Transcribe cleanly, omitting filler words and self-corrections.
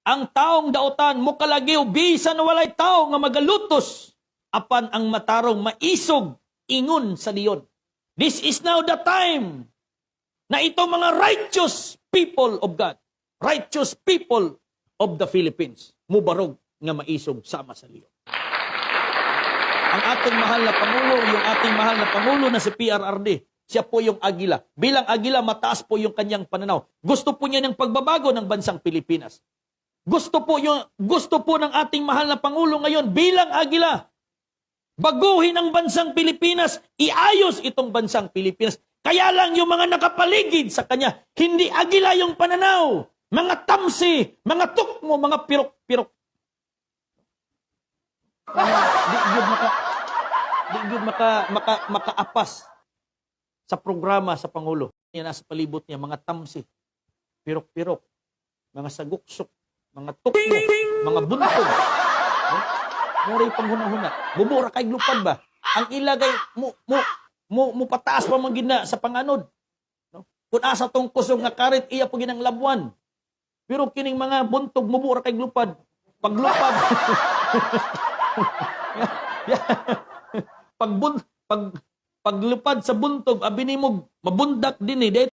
ang taong dautan mo kalagyo bisan walay tao nga magalutos apan ang matarong maisog ingon sa liyon. This is now the time na ito mga righteous people of God, righteous people of the Philippines, mubarog nga maisog sama sa liyon. Ang ating mahal na Pangulo, yung ating mahal na Pangulo na si PRRD, siya po yung agila. Bilang agila, mataas po yung kanyang pananaw. Gusto po niya ng pagbabago ng bansang Pilipinas. Gusto po ng ating mahal na Pangulo ngayon bilang agila. Baguhin ang bansang Pilipinas, iayos itong bansang Pilipinas. Kaya lang yung mga nakapaligid sa kanya, hindi agila yung pananaw. Mga tamsi, mga tukmo, mga pirok-pirok. Di yun makaapas sa programa sa Pangulo. Yan nasa palibot niya, mga tamsi, pirok-pirok, mga saguksok, mga tukmo, mga buntog. Muray panghuna-huna. Bubura kay lupad ba? Ang ilagay mo pataas pa man gina sa panganod. No? Kung asa tong kusog nga karit iya po ginang labuan. Pero kining mga buntog mubura kay lupad. Paglupad. Paglupad sa buntog abi nimo mabundak din